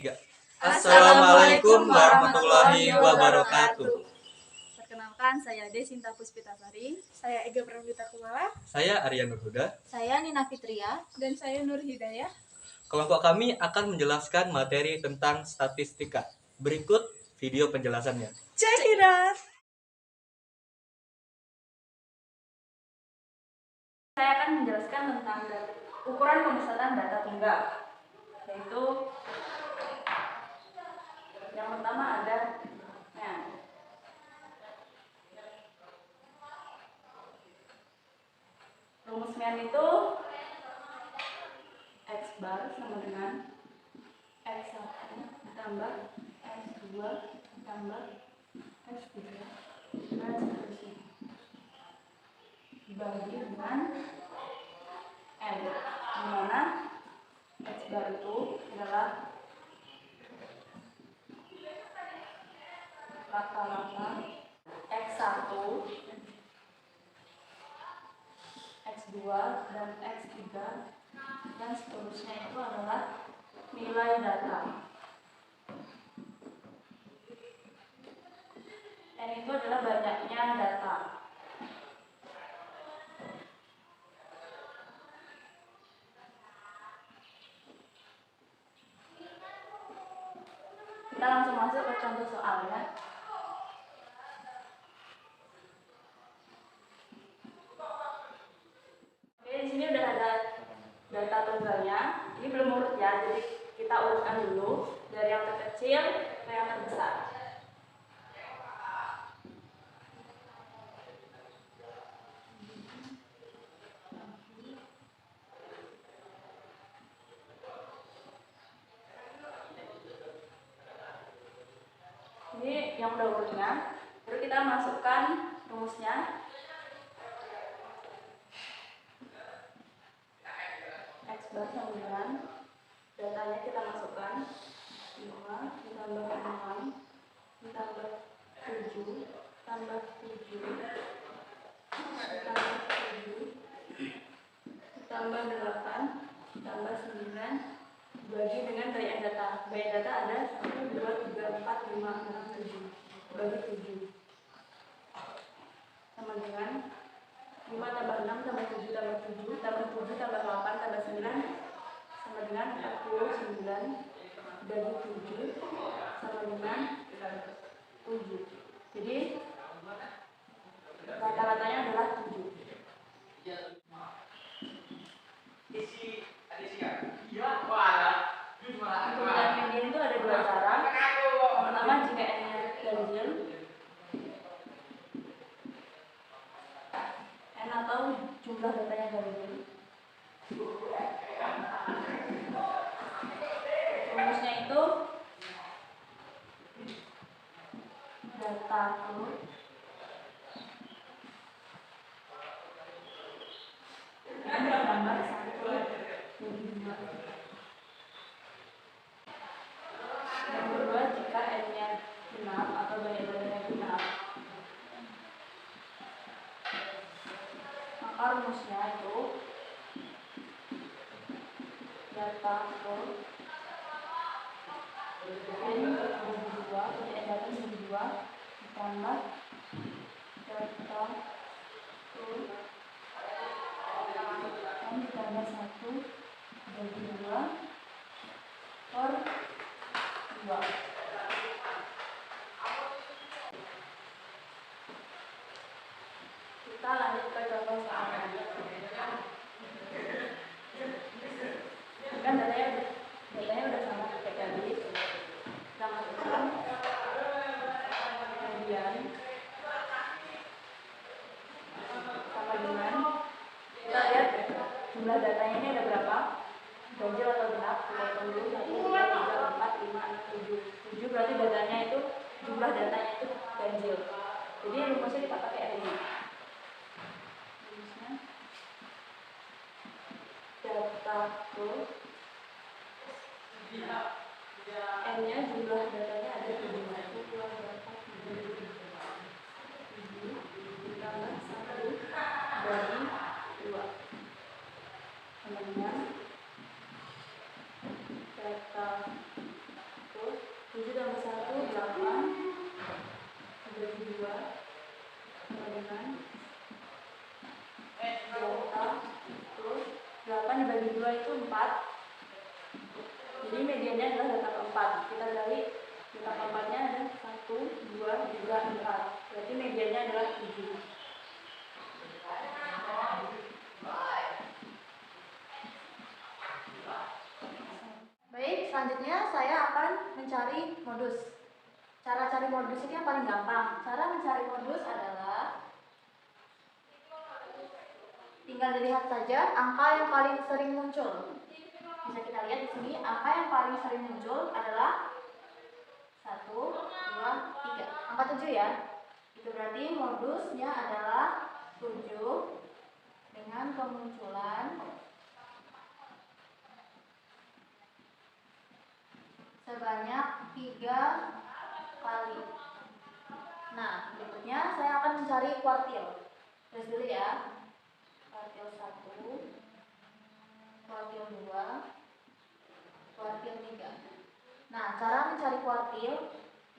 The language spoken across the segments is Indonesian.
Ya. Assalamualaikum warahmatullahi wabarakatuh. Perkenalkan, saya Desinta Puspitasari. Saya Ega Pramita Kumala. Saya Arya Nurhuda. Saya Nina Fitria. Dan saya Nur Hidayah. Kelompok kami akan menjelaskan materi tentang statistika. Berikut video penjelasannya. Check it out. Saya akan menjelaskan tentang ukuran pemusatan data tunggal, yaitu yang pertama ada rumus MEN itu X bar sama dengan X1 ditambah X2 ditambah X3 dan seterusnya dibagi dengan N, di mana X bar itu adalah rata-rata X1, X2 dan X3 dan seterusnya itu adalah nilai data. N itu adalah banyaknya data. Kita langsung masuk ke contoh soalnya. Oke, di sini udah ada data tunggalnya. Ini belum urut ya, jadi kita urutkan dulu dari yang terkecil ke yang terbesar. Ini yang udah urutnya. Baru kita masukkan rumusnya. X bar sama dengan datanya kita masukkan 5 ditambah 6 ditambah 7 tambah 7 ditambah 7 ditambah 8 ditambah 9 dibagi dengan banyak data. Banyak data ada 1, 2, 3, 4, 5, 6, 7 bagi 7 sama dengan 5 tambah 6 tambah 7 tambah 7 tambah 7 tambah 8 tambah 9 sama dengan 49 bagi 7 sama dengan 7. Jadi rata-ratanya adalah 7. Untuk median itu ada dua cara. Yang pertama jika N-nya ganjil, N atau jumlah datanya ganjil. Rumusnya itu data ditambah 1 bagi 2. Yang kedua, jika N-nya genap atau banyak datanya genap, maka rumusnya itu data N bagi 2, N data bagi 2 ditambah data N ditambah 1 bagi 2 per 2. Kita lanjut ke contoh soalnya. Kan datanya udah sama kayak tadi. Kita masukkan kemudian sama dengan kita lihat jumlah datanya ini ada berapa, ganjil atau genap. Kita hitung dulu 1, 2, 3, 4, 5, 6, 7. 7 berarti datanya itu, jumlah datanya itu ganjil. Jadi rumusnya kita pakai ini. Rumusnya data N-nya jumlah datanya ada 7. 1, 2, 3, 4, 5, 7 ditambah 1 bagi 2 sama dengan data 2 sama dengan delta, terus 8 dibagi 2 itu 4. Jadi mediannya adalah data keempat. Kita cari data keempatnya ada 1, 2, 3, 4. Berarti mediannya adalah 7. Baik, selanjutnya saya akan mencari modus. Cara cari modus ini yang paling gampang. Cara mencari modus adalah tinggal dilihat saja angka yang paling sering muncul. Bisa kita lihat di sini, angka yang paling sering muncul adalah 1, 2, 3. Angka 7 ya. Itu berarti modusnya adalah 7 dengan kemunculan sebanyak 3 kali. Nah, berikutnya saya akan mencari kuartil. Tulis dulu ya. Kuartil 1, kuartil 2, kuartil 3. Nah, cara mencari kuartil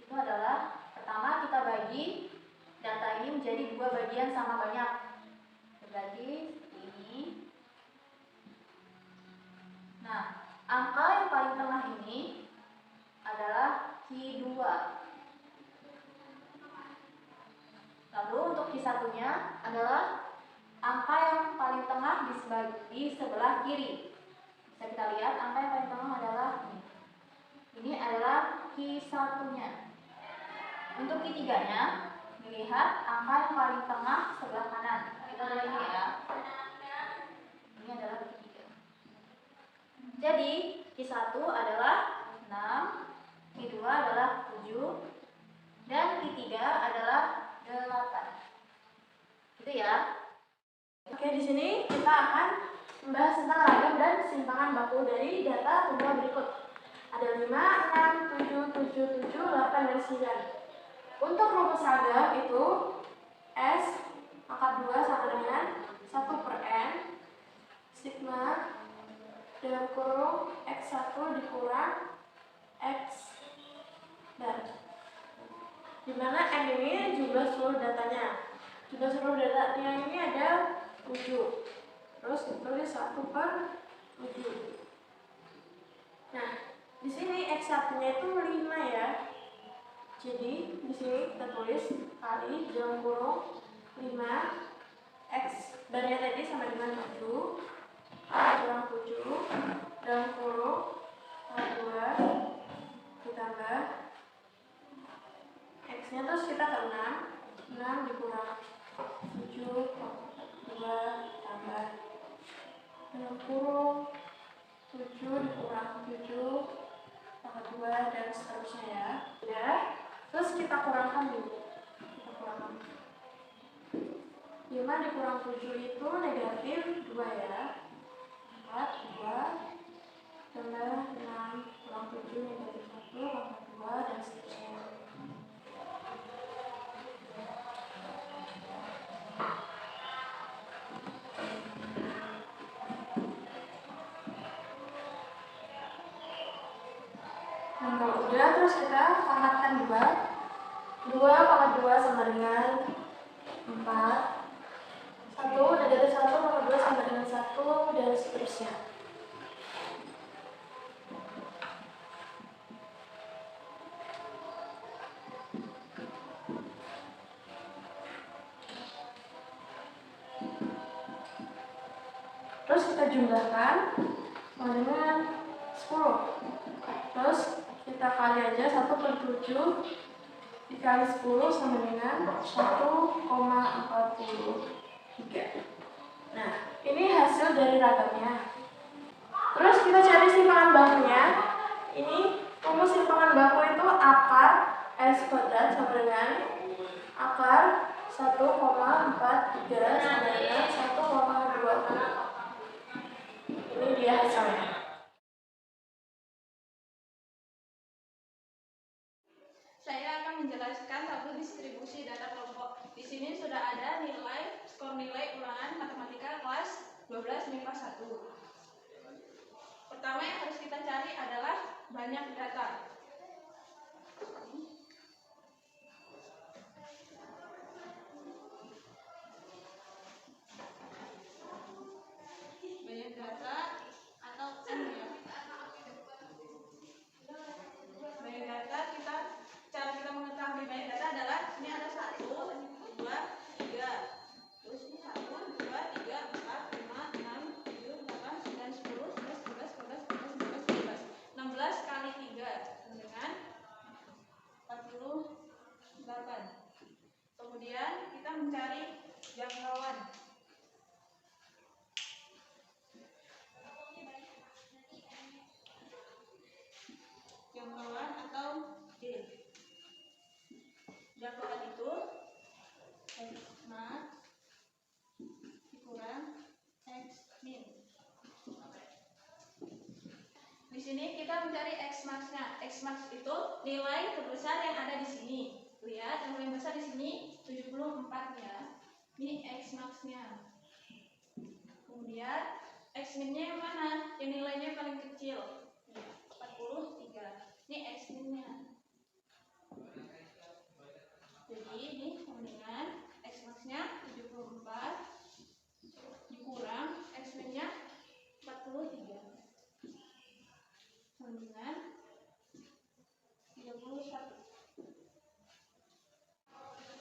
itu adalah pertama kita bagi data ini menjadi 2 bagian sama banyak. Berarti ini. Nah, angka yang paling tengah ini adalah Q2. Lalu untuk Q1-nya adalah angka yang paling tengah di sebelah kiri. Bisa kita lihat angka yang paling tengah adalah ini. Ini adalah Q1-nya. Untuk Q3-nya, dilihat angka yang paling tengah sebelah kanan. Kita lihat ini ya. Ini adalah Q3. Jadi Q1 adalah 6, Q2 adalah 7, dan Q3 adalah 8. Gitu ya. Oke, di sini kita akan membahas tentang ragam dan simpangan baku dari data tunggal berikut. Ada 5, 6, 7, 7, 7, 8, dan 9. Untuk rumus ragam itu S pangkat 2 sama dengan 1 per N sigma dalam kurung X1 dikurang X dan dimana N ini jumlah seluruh datanya. Jumlah seluruh datanya ini ada 7. Terus ditulis 1 per 7. Nah, di sini X1-nya itu 5 ya. Jadi di sini kita tulis kali dalam kurung 5 X barnya tadi sama dengan 7 kurang 7 dalam kurung 2 ditambah X-nya terus kita ke 6 dikurang 7 2 tambah dalam kurung 7 dikurang 7 tambah 2 dan seterusnya ya. Udah, terus kita kurangkan dulu. Kita kurangkan 5 dikurang 7 itu negatif 2 ya. 4, 2 tambah 6 kurang 7 negatif 1 tambah 2 dan seterusnya. Nah, kalau udah terus kita pangkatkan 2 pangkat 2 sama dengan 4, 1 negatif 1 pangkat 2 sama dengan 1 dan seterusnya. Terus kita jumlahkan sama dengan 10. Terus kita kali aja 1 per 7 dikali 10 sama dengan 1,43. Nah, ini hasil dari ragamnya. Terus kita cari simpangan bakunya. Ini rumus simpangan baku itu akar S kuadrat sama dengan akar 1,43 sama dengan 1,24. Ini dia hasilnya. Saya akan menjelaskan tabel distribusi data kelompok. Di sini sudah ada skor nilai ulangan matematika kelas 12 MIPA 1. Pertama yang harus kita cari adalah banyak data. Di sini kita mencari X max-nya. X max itu nilai terbesar yang ada di sini. Lihat, yang paling besar di sini 74 ya. Ini X max-nya. Kemudian X min-nya yang mana? Yang nilainya paling kecil. 43. Ini X min-nya. Jadi ini dengan X max-nya 74 dikurang X min-nya 43 sama dengan 31.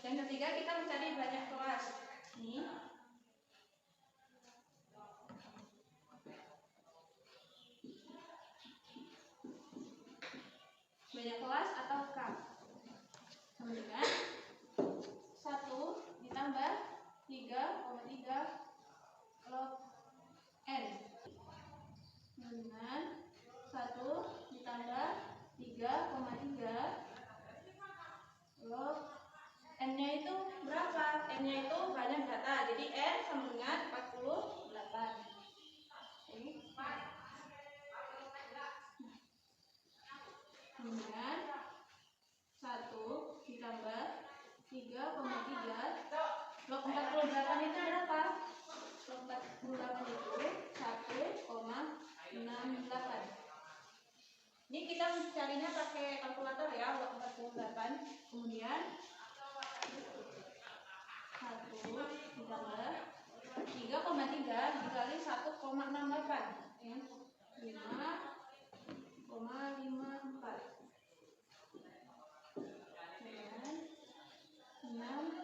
Yang ketiga kita mencari banyak kelas. Ini banyak kelas atau K sama dengan 1 ditambah 3,3 log N sama dengan 1 ditambah 3,3 log N-nya itu berapa? N-nya itu banyak data, jadi N sama dengan 48. Kemudian 1 ditambah 3,3 log 48 itu berapa? Log 48 itu 1,68. Ini kita mencarinya pakai kalkulator ya, log 48. Kemudian 1 ditambah 3,3 dikali 1,68 ya. 5,54 dan 6,54.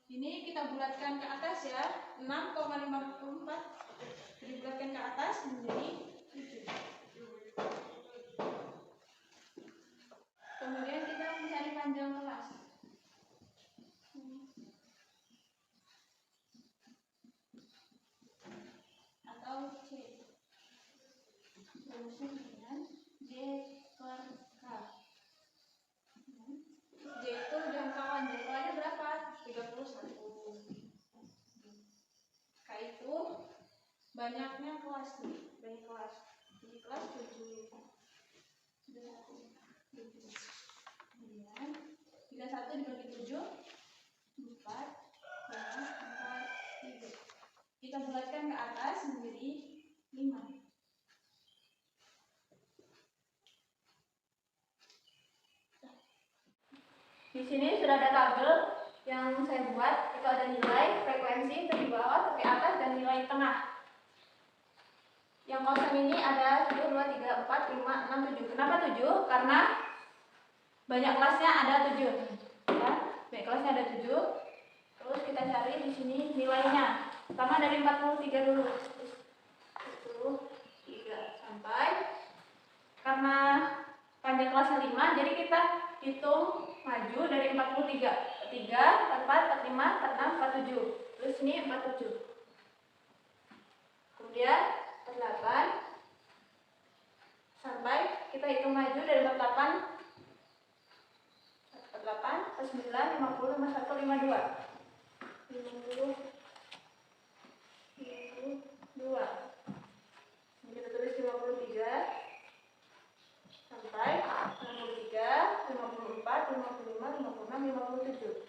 Ini kita bulatkan ke atas ya. 6,54 dibulatkan ke atas menjadi 7. Kemudian kita mencari panjang kelas. Atau C. Rumusnya dengan J per K. J itu jangkauan. Jangkauannya berapa? 31. K itu banyaknya kelas nih. Banyak kelas. Jadi kelas 7. Kemudian 31 dibagi 7 4 3. Kita bulatkan ke atas menjadi 5. Di sini sudah ada tabel yang saya buat. Itu ada nilai frekuensi itu di bawah, di atas, dan nilai tengah. Yang kosong ini ada 1, 2, 3, 4, 5, 6, 7. Kenapa 7? Karena banyak kelasnya ada 7. Ya, banyak kelasnya ada 7. Terus kita cari di sini nilainya. Pertama dari 43 dulu. 43 sampai, karena panjang kelasnya 5, jadi kita hitung maju dari 43. 3, 44, 45, 46, 47. Terus ini 47. Kemudian 48 sampai kita hitung maju dari 48, 49, 50, 51, 52. 52. Ini kita tulis 53 sampai 63, 54, 55, 56, 57.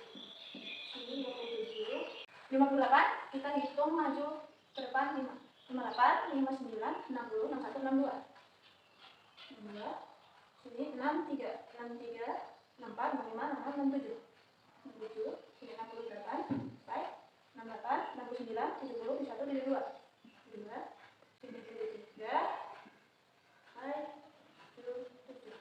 Ini 57. 58 kita hitung maju ke depan 5. 58, 59, 60, 61, 62. 62. Sini 63, 63, 64, 65, 66, 67. 67, sini 68, sampai 68, 69, 70, 71, 72. 72, sini 73, sampai 77.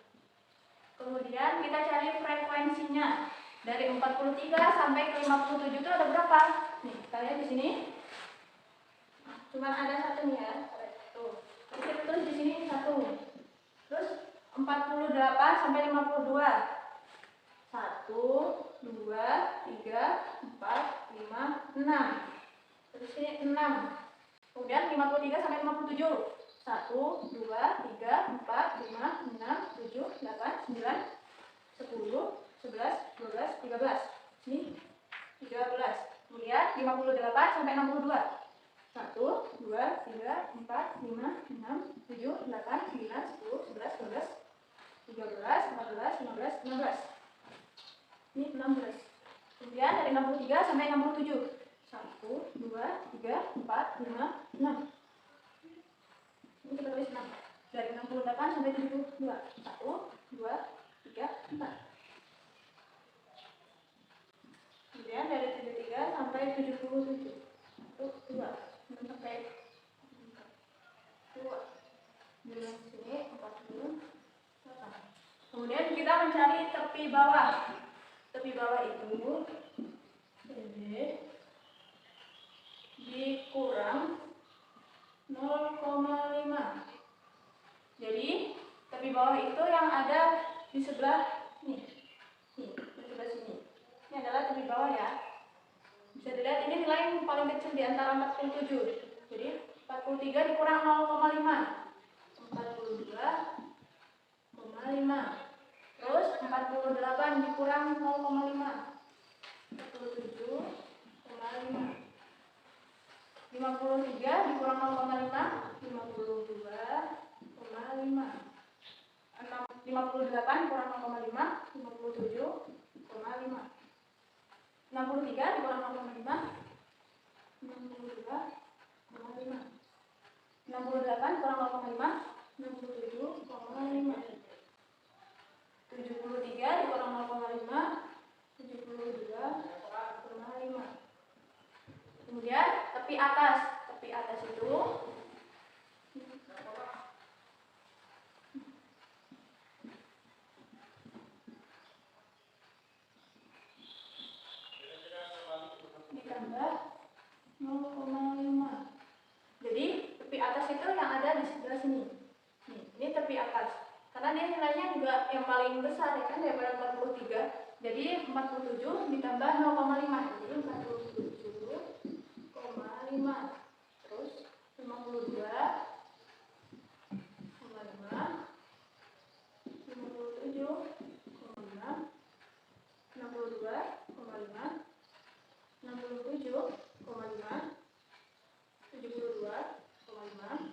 Kemudian kita cari frekuensinya. Dari 43 sampai ke 57 itu ada berapa? Nih, kita lihat di sini. Cuma ada satu nih ya. Tuh. Kita tulis di sini 1. Terus 48 sampai 52. 1, 2, 3, 4, 5, 6. Terus ini 6. Kemudian 53 sampai 57. 1, 2, 3, 4, 5, 6, 7, 8, 9, 10, 11, 12, 13. Ini 13. Kemudian 58 sampai 62. 1, 2, 3, 4, 5, 6, 7, 8, 9, 10, 11, 12, 13, 14, 15, 16. Ini 16. Kemudian dari 63 sampai 67. 1, 2, 3, 4, 5, 6. Ini kita tulis 6. Dari 68 sampai 72. 1, 2, 3, 4. Kemudian dari 73 sampai 77. 1, 2, 6 sampai 2. Di sini 48. Kemudian kita mencari tepi bawah. Tepi bawah itu PD dikurang 0,5. Jadi tepi bawah itu yang ada di sebelah nih. Nih, di sebelah sini. Ini adalah tepi bawah ya. Bisa dilihat ini nilai yang paling kecil di antara 47. Jadi 43 dikurang 0,5. 42,5. Terus 48 dikurang 0,5. 47,5. 53 dikurang 0,5. 52,5. 58 dikurang 0,5. 57,5. 63 dikurang 0,5. 62,5. 68 kurang 0,5. 67,5. 73 dikurang 0,5. 72,5. Kemudian tepi atas. Tepi atas itu ditambah 0,5. Jadi tepi atas itu yang ada di sebelah sini. Nih, ini tepi atas. Karena dia nilainya juga yang paling besar ya kan daripada 43. Jadi 47 ditambah 0,5. Jadi 47,5. Terus 52,5. 57,5. 62,5. 67,5. 72,5. 77,5.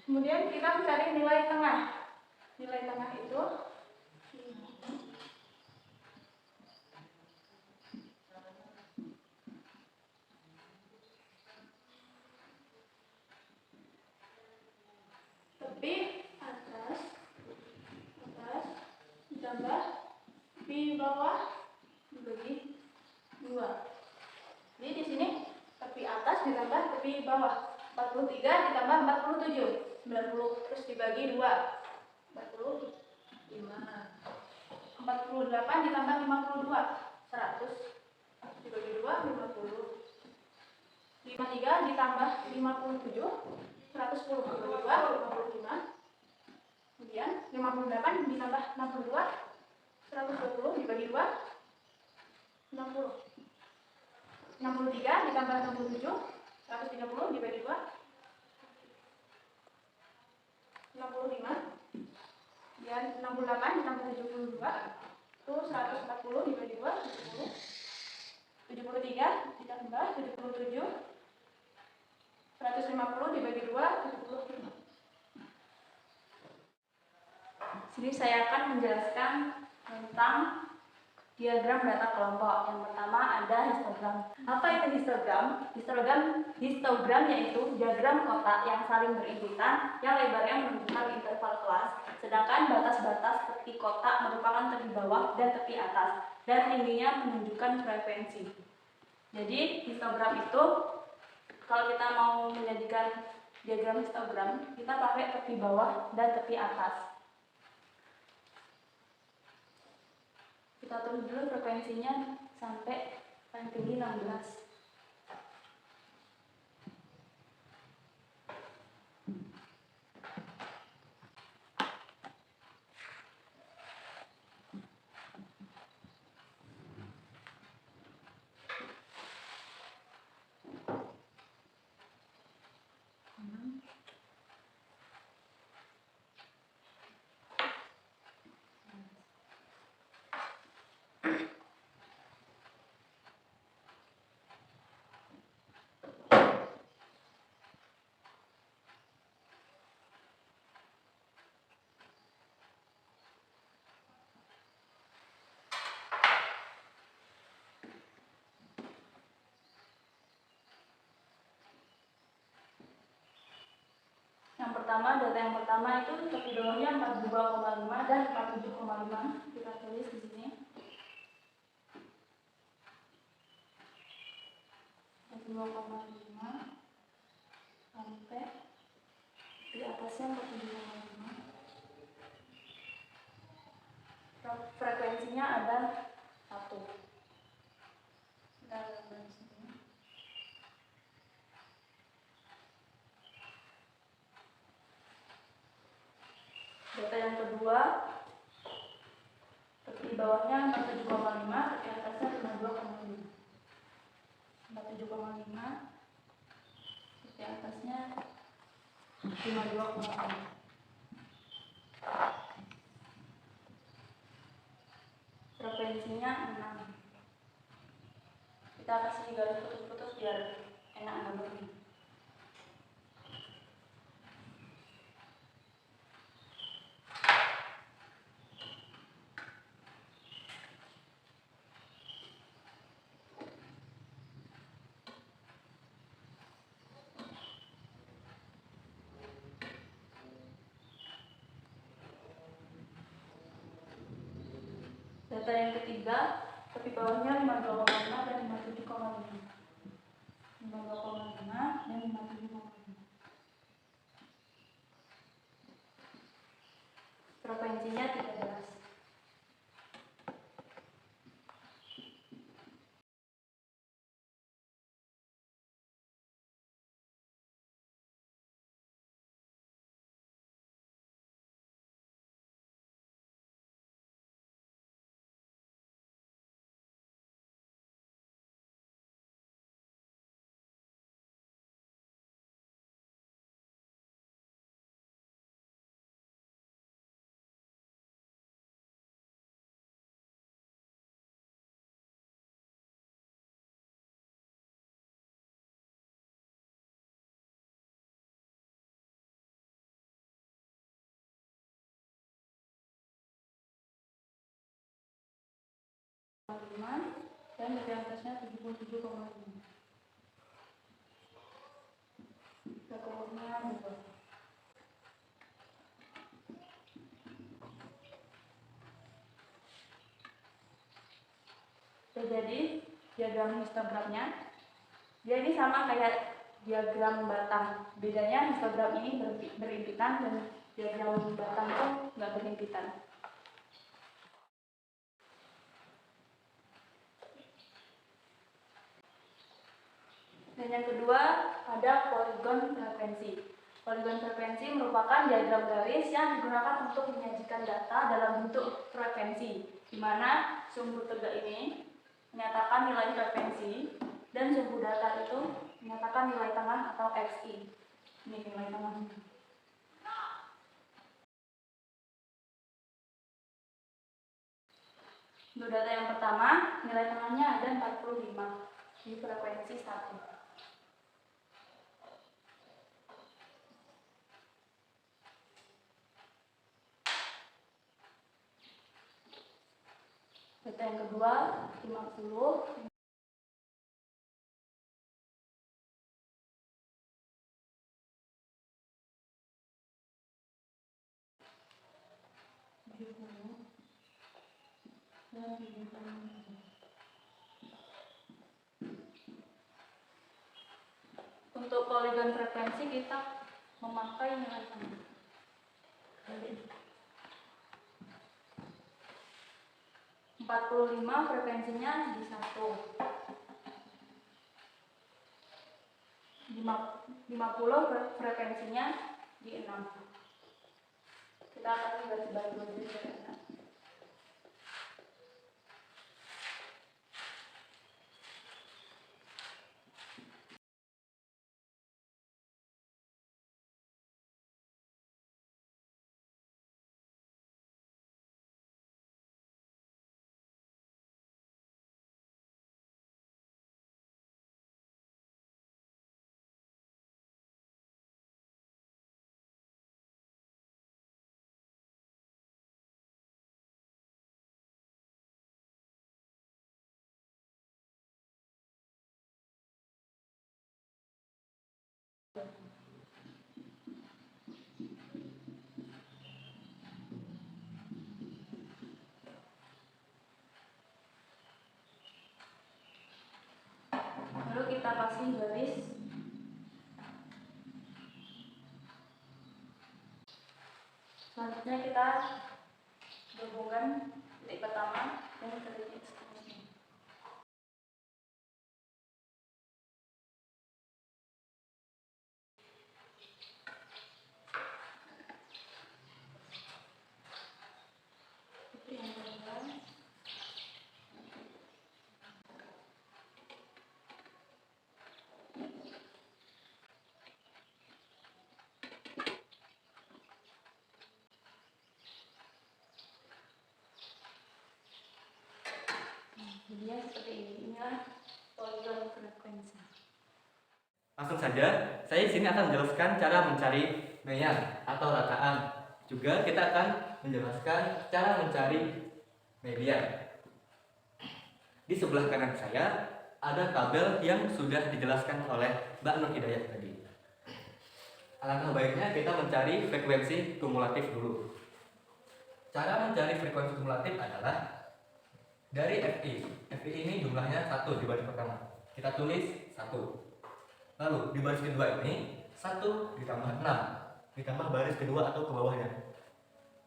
Kemudian kita mencari nilai tengah. Nilai tengah itu tepi atas ditambah tepi bawah dibagi 2. Jadi di sini tepi atas ditambah tepi bawah. 43 ditambah 47. 90 terus dibagi 2. 45. 48 ditambah 52. 100 dibagi 2 50. 53 ditambah 57. 110 dibagi 2 55. Kemudian 58 ditambah 62. 120 dibagi 2 60. 63 ditambah 67. 130 dibagi 2 65. Dan 68 ditambah 72 itu 140 dibagi 2 70. 73 ditambah 77. 150 dibagi 2 75. Sini saya akan menjelaskan tentang diagram data kelompok. Yang pertama ada histogram. Apa itu histogram? Histogram yaitu diagram kotak yang saling beririsan, yang lebarnya menunjukkan interval kelas, sedangkan batas-batas tepi kotak merupakan tepi bawah dan tepi atas, dan tingginya menunjukkan frekuensi. Jadi histogram itu kalau kita mau menjadikan diagram histogram, kita pakai tepi bawah dan tepi atas. Kita tulis dulu frekuensinya sampai paling tinggi 16. data yang pertama itu tepi bawahnya 42,5 dan 47,5. Kita tulis di sini. 42,5 sampai di atasnya 47,5. Frekuensinya ada 1. Kita lihat di sini. Data yang kedua, tepi bawahnya 47,5, tepi atasnya 52,5. 47,5, tepi atasnya 52,5. Frekuensinya 6. Kita kasih garis putus-putus biar enak gambarnya. Data yang ketiga, tepi bawahnya 52,5 dan 57,5. 52,5 dan 57,5. Frekuensinya 13. Dan dari atasnya 77,5. Frekuensinya 2. Jadi diagram histogramnya, dia ini sama kayak diagram batang. Bedanya histogram ini berimpitan dan diagram batang itu nggak berimpitan. Dan yang kedua ada poligon frekuensi. Poligon frekuensi merupakan diagram garis yang digunakan untuk menyajikan data dalam bentuk frekuensi, di mana sumbu tegak ini menyatakan nilai frekuensi dan sumbu data itu menyatakan nilai tengah atau XI. Ini nilai tengahnya. Untuk data yang pertama, nilai tengahnya ada 45 di frekuensi 1. Data yang kedua, 50. Untuk poligon frekuensi kita memakai nilai tengah. 45 frekuensinya di 1. 50 frekuensinya di 6. Kita akan garis batu. kasih garis. Selanjutnya kita gabungkan titik pertama dan titik seterusnya. Titik yang kedua. Jadinya seperti ini, inilah poligon frekuensi. Langsung saja, saya di sini akan menjelaskan cara mencari mean atau rataan. Juga kita akan menjelaskan cara mencari median. Di sebelah kanan saya ada tabel yang sudah dijelaskan oleh Mbak Nur Hidayah tadi. Alangkah baiknya kita mencari frekuensi kumulatif dulu. Cara mencari frekuensi kumulatif adalah dari FI. FI ini jumlahnya 1 di baris pertama. Kita tulis 1. Lalu di baris kedua ini 1 ditambah 6 ditambah baris kedua atau ke bawahnya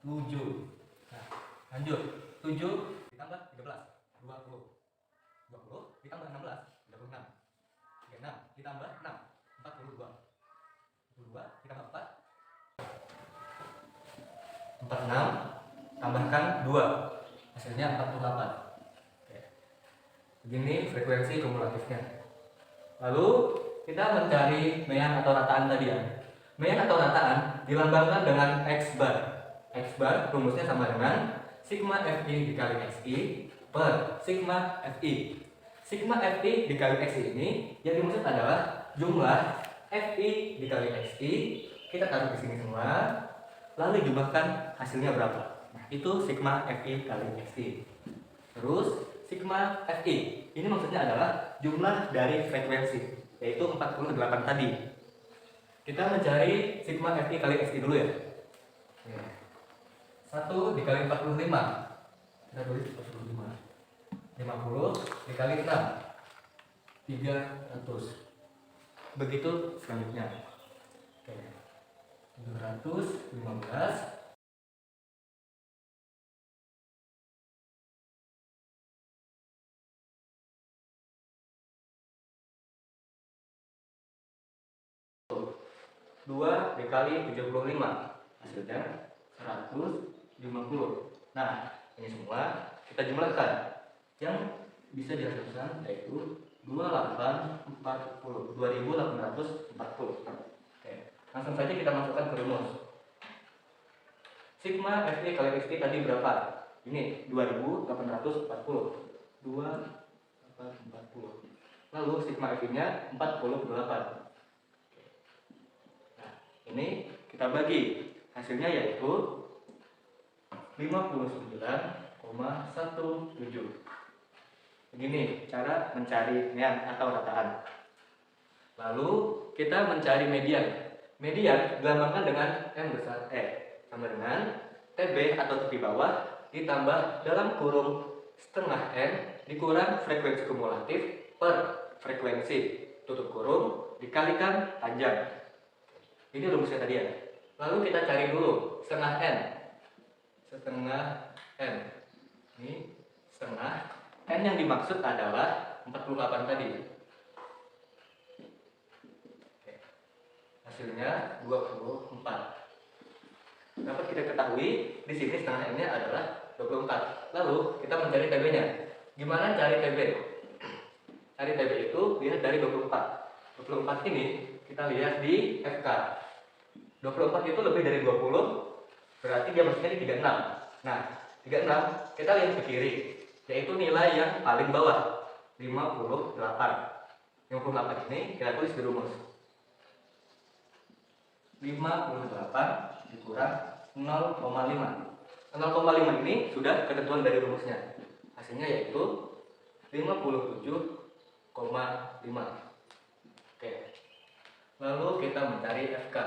7. Nah, lanjut 7 ditambah 13 20 ditambah 16 36 36 ditambah 6 42 ditambah 4 46 tambahkan 2 hasilnya 48. Begini frekuensi kumulatifnya. Lalu kita mencari mean atau rataan tadi ya. Mean atau rataan dilambangkan dengan X bar. X bar rumusnya sama dengan sigma Fi dikali Xi per sigma Fi. Sigma Fi dikali Xi ini yang dimaksud adalah jumlah Fi dikali Xi. Kita taruh di sini semua. Lalu jumlahkan hasilnya berapa. Nah, itu sigma Fi kali Xi. Terus sigma Fi ini maksudnya adalah jumlah dari frekuensi, yaitu 48 tadi. Kita mencari sigma Fi kali Xi dulu ya. 1 dikali 45. Kita tulis 45. 50 dikali 6 300. Begitu selanjutnya. 715 2 dikali 75 hasilnya 150. Nah, ini semua kita jumlahkan. Yang bisa dihasilkan yaitu 2840. Oke, langsung saja kita masukkan ke rumus. Sigma Fi kali Xi tadi berapa? Ini 2840. 2840. Lalu sigma Fi-nya 48. Ini kita bagi, hasilnya yaitu 59,17. Begini cara mencari mean atau rataan. Lalu kita mencari median. Median dilambangkan dengan M besar E sama dengan TB atau tepi bawah ditambah dalam kurung setengah M dikurang frekuensi kumulatif per frekuensi tutup kurung dikalikan panjang. Ini rumusnya tadi ya. Lalu kita cari dulu setengah N. Setengah N. Ini setengah. N yang dimaksud adalah 48 tadi. Oke. Hasilnya 24. Dapat kita ketahui di sini setengah N-nya adalah 24. Lalu kita mencari TB-nya. Gimana cari TB? Cari TB itu lihat dari 24. 24 ini kita lihat di FK. 24 itu lebih dari 20, berarti dia maksudnya di 36. Nah, 36 kita lihat ke kiri, yaitu nilai yang paling bawah 58. 58 ini kita tulis di rumus. 58 dikurang 0,5. 0,5 ini sudah ketentuan dari rumusnya. Hasilnya yaitu 57,5. Oke. Lalu kita mencari FK.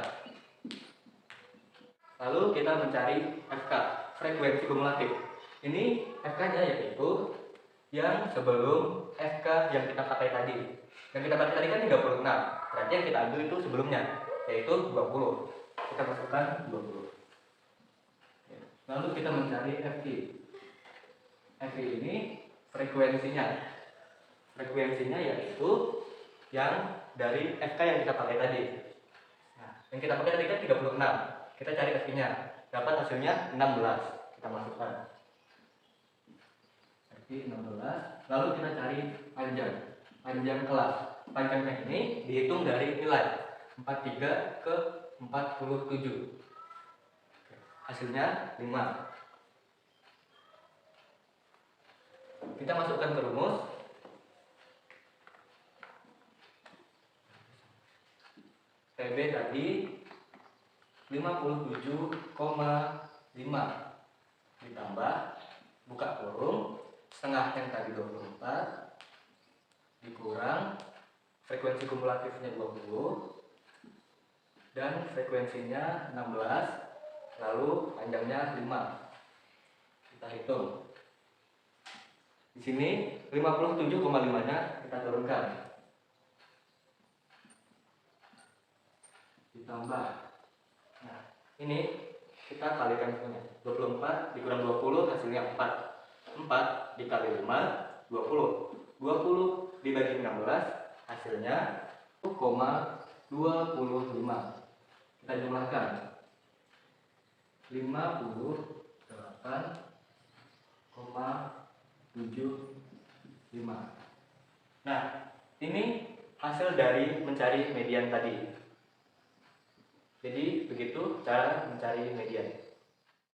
FK, frekuensi kumulatif. Ini FK-nya yaitu yang sebelum FK yang kita pakai tadi. Yang kita pakai tadi kan 36, berarti yang kita ambil itu sebelumnya, yaitu 20. Kita masukkan 20. Lalu kita mencari FI. FI ini frekuensinya. Frekuensinya yaitu yang dari FK yang kita pakai tadi. Nah, yang kita pakai tadi kan 36. Kita cari FI-nya. Dapat hasilnya 16. Kita masukkan. FI 16. Lalu kita cari panjang. Panjang kelas. Panjangnya ini dihitung dari nilai 43 ke 47. Hasilnya 5. Kita masukkan ke rumus. TB tadi 57,5 ditambah buka kurung setengah yang tadi 24 dikurang frekuensi kumulatifnya 20 dan frekuensinya 16, lalu panjangnya 5. Kita hitung. Di sini 57,5-nya kita turunkan. Ditambah. Nah, ini kita kalikan semuanya. 24 dikurang 20 hasilnya 4. 4 dikali 5 20. 20 dibagi 16 hasilnya 1,25. Kita jumlahkan. 58,75. Nah, ini hasil dari mencari median tadi. Jadi begitu cara mencari median.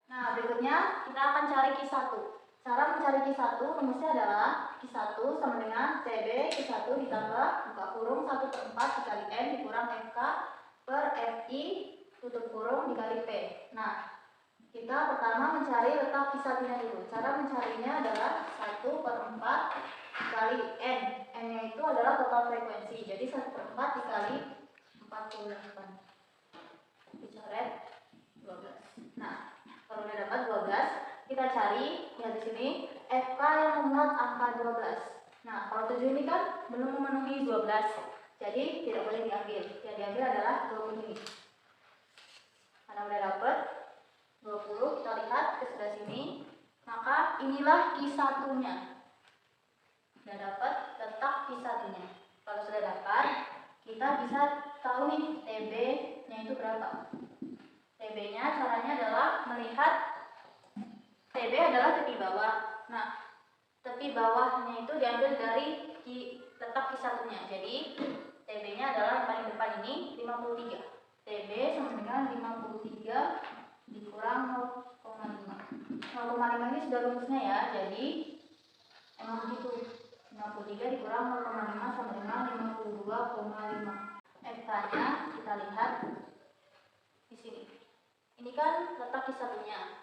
Nah, berikutnya kita akan cari Q1. Cara mencari Q1 rumusnya adalah Q1 sama dengan TB Q1 ditambah buka kurung 1/4 dikali N dikurang FK per FI tutup kurung dikali P. Nah, kita pertama mencari letak Q1-nya dulu. Cara mencarinya adalah 1/4 dikali N. N-nya itu adalah total frekuensi. Jadi 1/4 dikali 48. Dicoret 12. Nah, kalau udah dapat 12, kita cari ya di sini FK yang memuat angka 12. Nah, kalau 7 ini kan belum memenuhi 12. Jadi tidak boleh diambil. Yang diambil adalah 20 ini. Karena udah dapat 20, kita lihat ke sebelah sini. Maka inilah Q1-nya. Sudah dapat letak Q1-nya. Kalau sudah dapat, kita bisa tahu nih TB-nya itu berapa. TB-nya caranya adalah melihat TB adalah tepi bawah. Nah, tepi bawahnya itu diambil dari letak Q1-nya. Jadi TB-nya adalah yang paling depan ini 53. TB sama dengan 53 dikurang 0,5. 0,5 ini sudah rumusnya ya. Jadi emang begitu. 53 dikurang 0,5 sama dengan 52,5. FK-nya kita lihat di sini. Ini kan letak Q1-nya.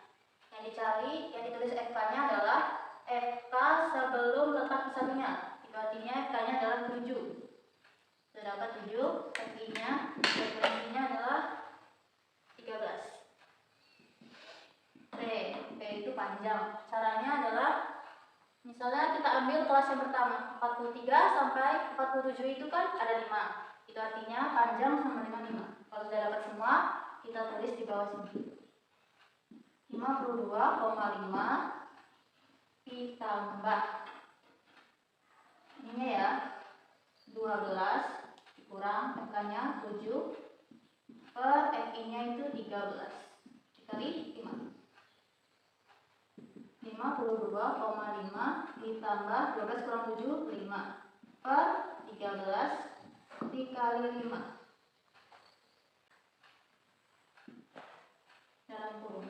Yang dicari, yang ditulis FK-nya adalah FK sebelum letak Q1-nya. Itu artinya FK-nya adalah 7. Sudah dapat 7, FI-nya, frekuensinya adalah 13. P itu panjang. Caranya adalah misalnya kita ambil kelas yang pertama 43 sampai 47 itu kan ada 5. Itu artinya panjang sama dengan 5. Kalau sudah dapat semua, kita tulis di bawah sini. 52,5 ditambah ini ya 12 kurang FK-nya 7 per FI-nya itu 13 dikali 5. 52,5 ditambah 12 kurang 7 5 per 13 dikali 5 dalam kurung.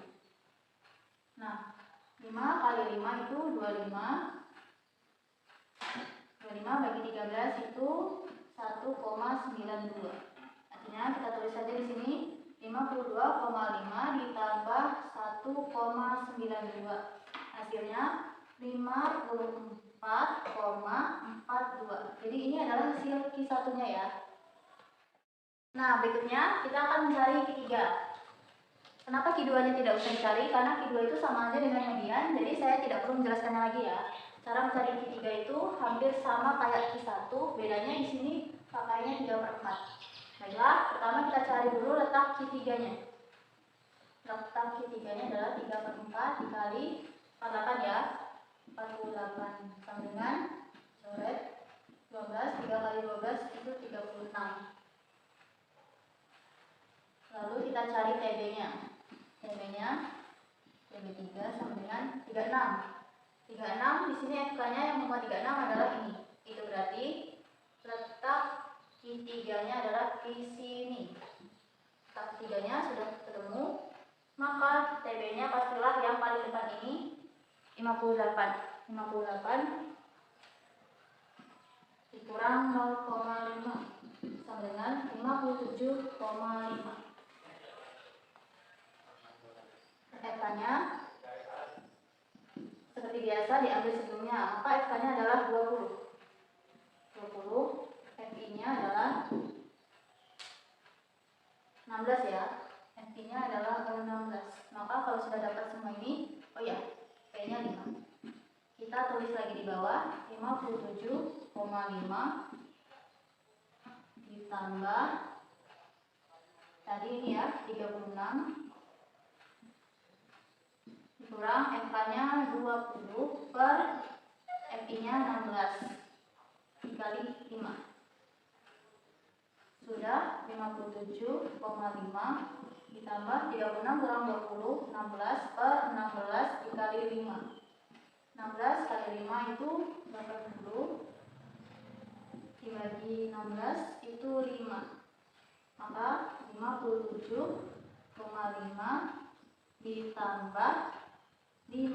Nah, 5 kali 5 itu 25. 25 bagi 13 itu 1,92. Artinya kita tulis saja di sini 52,5 ditambah 1,92. Hasilnya 54,42. Jadi ini adalah hasil Q1-nya ya. Nah, berikutnya kita akan mencari Q3. Kenapa Q2-nya tidak usah dicari? Karena Q2 itu sama aja dengan median, jadi saya tidak perlu menjelaskannya lagi ya. Cara mencari Q3 hampir sama kayak Q1, bedanya di sini pakainya 3/4. Baiklah, pertama kita cari dulu letak Q3-nya. Letak Q3-nya adalah 3/4 dikali 48 ya. 48 sama dengan coret 12, 3 kali 12 itu 36. Lalu kita cari TB-nya. TB-nya TB3 sama dengan 36. 36 di sini FK-nya yang nomor 36 adalah ini. Itu berarti letak Q3-nya adalah di sini. Letak Q3-nya sudah ketemu, maka TB-nya pastilah yang paling depan ini 58. 58 dikurang 0,5 sama dengan 57,5. FK-nya seperti biasa diambil sebelumnya, maka FK-nya adalah 20. 20, FI-nya adalah 16 ya. FI-nya adalah 16. Maka kalau sudah dapat semua ini, oh ya, P-nya 5. Kita tulis lagi di bawah 57,5 ditambah tadi ini ya 36 kurang FK-nya 20 per FI-nya 16 dikali 5. Sudah 57,5 ditambah 36 kurang 20, 16 per 16 dikali 5. 16 kali 5 itu 80 dibagi 16 itu 5. Maka 57,5 ditambah 5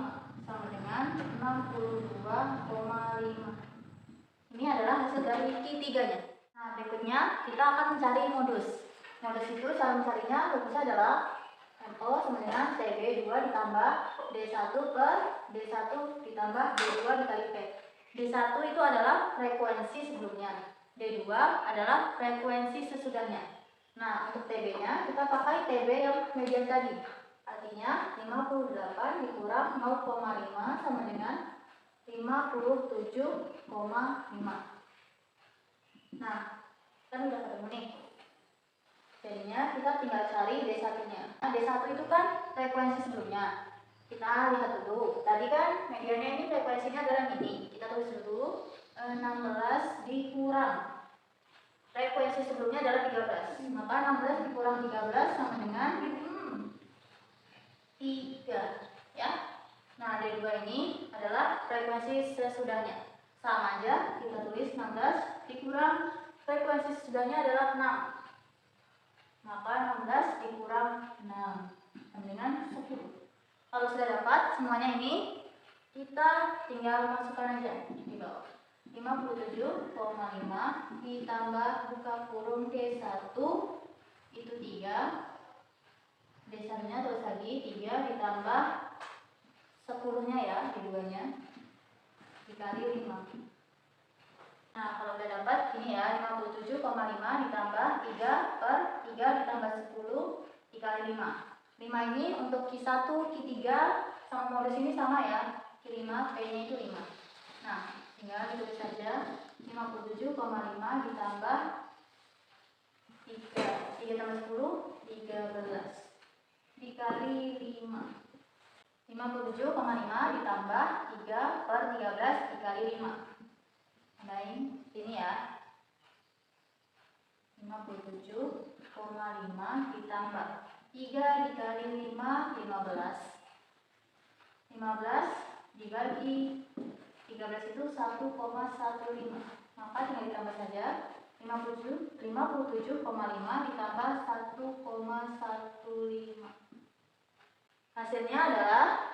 sama dengan 62,5. Ini adalah hasil dari Q3-nya. Nah, berikutnya kita akan mencari modus. Modus itu cara mencarinya rumusnya adalah MO sama dengan TB2 ditambah D1 per D1 ditambah D2 dikali P. D1 itu adalah frekuensi sebelumnya, D2 adalah frekuensi sesudahnya. Nah, untuk TB-nya kita pakai TB yang median tadi. Artinya 58 dikurang 0,5 sama dengan 57,5. Nah, kan udah ketemu nih. Jadinya kita tinggal cari D1-nya. Nah, D1 itu kan frekuensi sebelumnya. Kita lihat dulu. Tadi kan mediannya ini frekuensinya adalah ini. Kita tulis dulu 16 dikurang frekuensi sebelumnya adalah 13. Maka 16 dikurang 13 sama dengan 3 ya. Nah, D2 ini adalah frekuensi sesudahnya. Sama aja, kita tulis 16 dikurang frekuensi sesudahnya adalah 6. Maka 16 dikurang 6 sama dengan 10. Kalau sudah dapat semuanya ini, kita tinggal masukkan aja di bawah. 57,5 ditambah buka kurung D1 itu 3. D1-nya terus lagi 3 ditambah 10-nya ya, D2-nya dikali 5. Nah, kalau udah dapat ini ya 57,5 ditambah 3 per 3 ditambah 10 dikali 5. 5 ini untuk Q1, Q3 sama modus ini sama ya. Q5, P-nya itu 5. Nah, tinggal ditulis saja 57,5 ditambah 3 tambah 10 13 dikali 5. 57,5 ditambah 3 per 13 dikali 5. Tambahin ini ya. 57,5 ditambah 3 dikali 5 15. 15 dibagi 13 itu 1,15. Maka tinggal ditambah saja 57,5 ditambah 1,15. Hasilnya adalah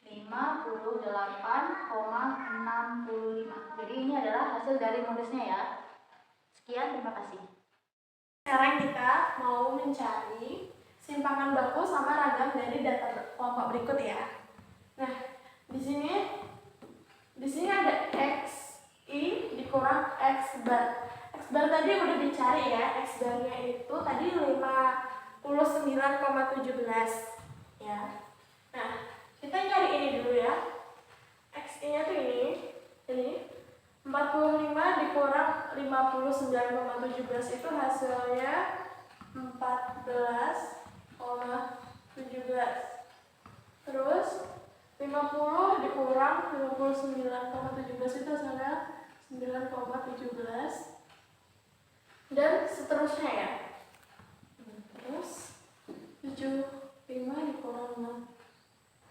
58,65. Jadi ini adalah hasil dari modusnya ya. Sekian, terima kasih. Sekarang kita mau mencari simpangan baku sama ragam dari data kelompok berikut ya. Nah, di sini ada X, I dikurang X bar. X bar tadi udah dicari ya. X barnya itu tadi 59,17 ya. Nah, kita nyari ini dulu ya. X-nya tuh ini 59,17 itu hasilnya 14,17. Terus 50 dikurang 59,17 itu hasilnya 9,17. Dan seterusnya ya. Terus 75 dikurang 6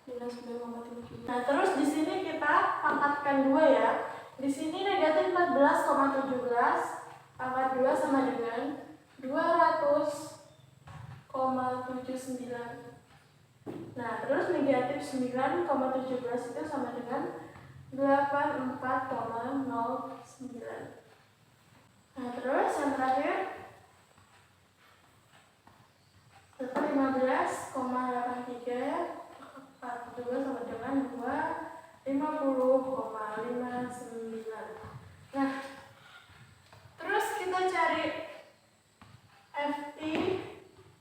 minus 9,17. Nah, terus di sini kita pangkatkan 2 ya. Di sini negatif 14,17 pangkat 2 sama dengan 200,79. Nah, terus negatif 9,17 itu sama dengan 84,09. Nah, terus yang terakhir 15,83 42 sama dengan 50,59. Nah, terus kita cari FT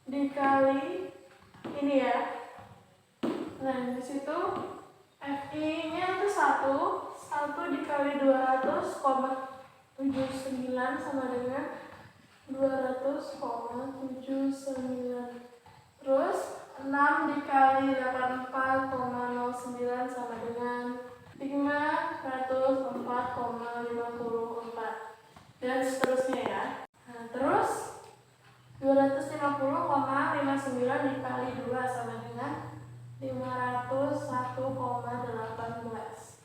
dikali ini ya. Nah, di situ FI-nya itu 1 dikali 200,79 sama dengan 200,79. Terus 6 dikali 84,09 sama dengan 504,54 dan seterusnya ya. Nah, terus 250,59 dikali 2 sama dengan 501,18.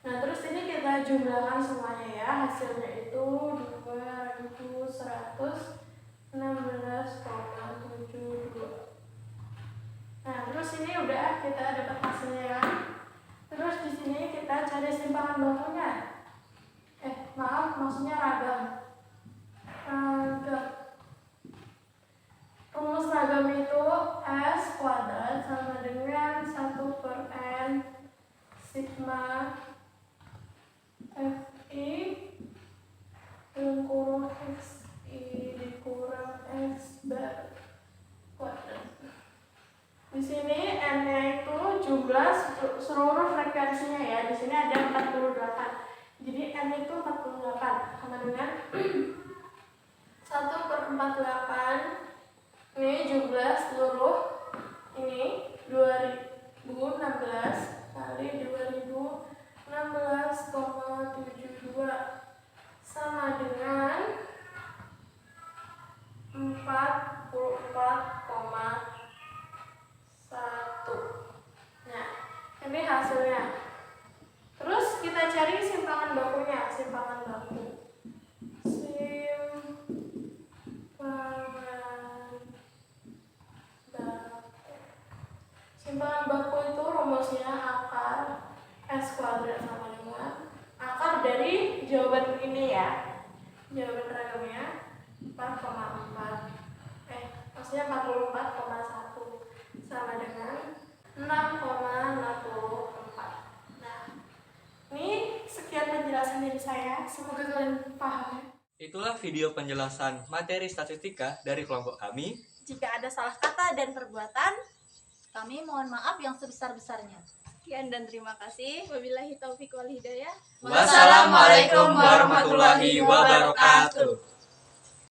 Nah, terus ini kita jumlahkan semuanya ya. Hasilnya itu 2116,72. Nah, terus ini udah kita dapat hasilnya ya. Terus di sini kita cari simpangan bakunya. Maksudnya ragam. Rumus ragam itu S kuadrat sama dengan 1/n sigma FI dalam kurung XI dikurang X bar kuadrat. Di sini N-nya itu jumlah seluruh frekuensinya ya. Di sini ada 48. Jadi N itu 48 sama dengan 1/48. Ini jumlah seluruh ini 2016 kali 2016,72 sama dengan 44,1. Nah, ini hasilnya. Terus kita cari simpangan bakunya. Simpangan baku itu rumusnya akar S kuadrat sama dengan akar dari jawaban ini ya. Jawaban ragamnya 4,4. Maksudnya 44,1 sama dengan 6,64. Nah, ini sekian penjelasan dari saya. Semoga kalian paham ya. Itulah video penjelasan materi statistika dari kelompok kami. Jika ada salah kata dan perbuatan, Kami mohon maaf yang sebesar-besarnya. sekian dan terima kasih. Wabillahi taufik wal hidayah. Wassalamualaikum warahmatullahi wabarakatuh.